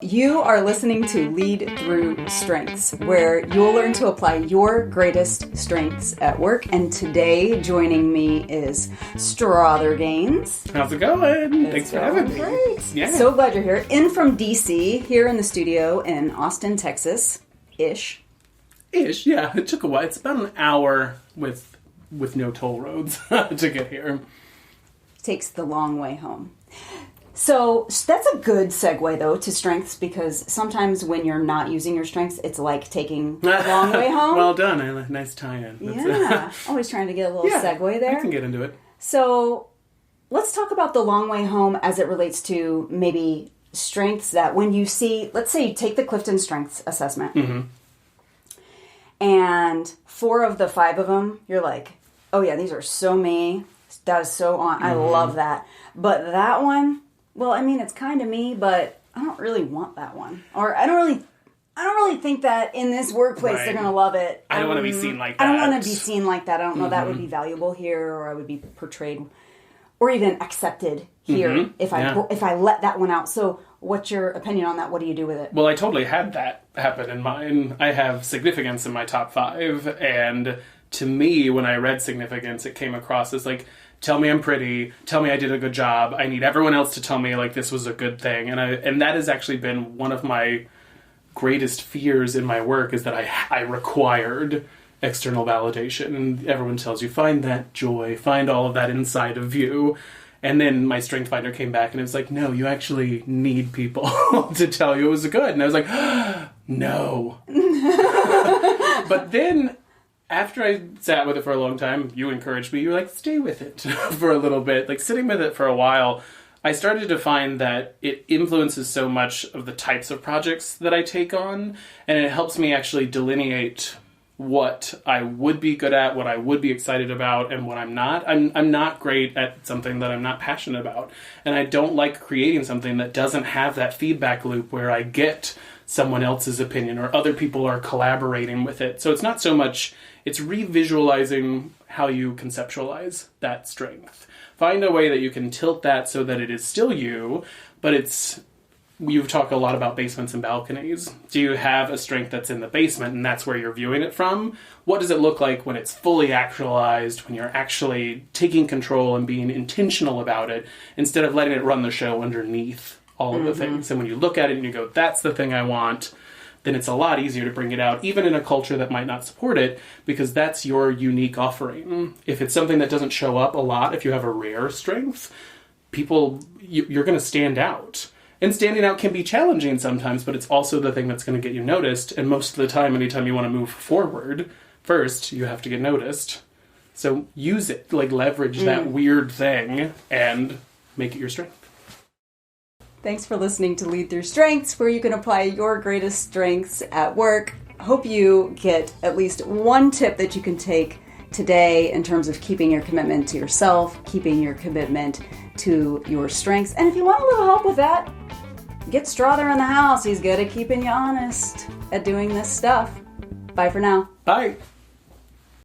You are listening to Lead Through Strengths, where you'll learn to apply your greatest strengths at work. And today, joining me is Strother Gaines. How's it going? Thanks for having me. Great. Yeah. So glad you're here. In from DC, here in the studio in Austin, Texas. Ish, yeah. It took a while. It's about an hour with no toll roads to get here. Takes the long way home. So that's a good segue, though, to strengths, because sometimes when you're not using your strengths, it's like taking the long way home. Well done. Nice tie-in. Yeah. Always trying to get a little segue there. I can get into it. So let's talk about the long way home as it relates to maybe strengths that when you see, let's say you take the CliftonStrengths assessment, and 4 of the 5 of them, you're like, oh yeah, these are so me. That is so on. I love that. But that one... well, I mean, it's kind of me, but I don't really want that one. Or I don't really think that in this workplace they're going to love it. I don't want to be seen like that. I don't want to be seen like that. I don't know that would be valuable here, or I would be portrayed or even accepted here if I let that one out. So what's your opinion on that? What do you do with it? Well, I totally had that happen in mine. I have significance in my top 5, and to me, when I read significance, it came across as like, tell me I'm pretty, tell me I did a good job, I need everyone else to tell me like this was a good thing. And that has actually been one of my greatest fears in my work, is that I required external validation. And everyone tells you, find that joy, find all of that inside of you. And then my strength finder came back and it was like, no, you actually need people to tell you it was good. And I was like, no. But then... after I sat with it for a long time, you encouraged me. You were like, stay with it for a little bit. Like, sitting with it for a while, I started to find that it influences so much of the types of projects that I take on, and it helps me actually delineate what I would be good at, what I would be excited about, and what I'm not. I'm not great at something that I'm not passionate about, and I don't like creating something that doesn't have that feedback loop where I get someone else's opinion or other people are collaborating with it. So it's not so much... it's revisualizing how you conceptualize that strength. Find a way that you can tilt that so that it is still you, but it's... you've talked a lot about basements and balconies. Do you have a strength that's in the basement and that's where you're viewing it from? What does it look like when it's fully actualized, when you're actually taking control and being intentional about it, instead of letting it run the show underneath all of the things? And when you look at it and you go, that's the thing I want, then it's a lot easier to bring it out, even in a culture that might not support it, because that's your unique offering. If it's something that doesn't show up a lot, if you have a rare strength, you're going to stand out. And standing out can be challenging sometimes, but it's also the thing that's going to get you noticed. And most of the time, anytime you want to move forward, first, you have to get noticed. So use it, like leverage that weird thing and make it your strength. Thanks for listening to Lead Through Strengths, where you can apply your greatest strengths at work. Hope you get at least one tip that you can take today in terms of keeping your commitment to yourself, keeping your commitment to your strengths. And if you want a little help with that, get Strother in the house. He's good at keeping you honest at doing this stuff. Bye for now. Bye.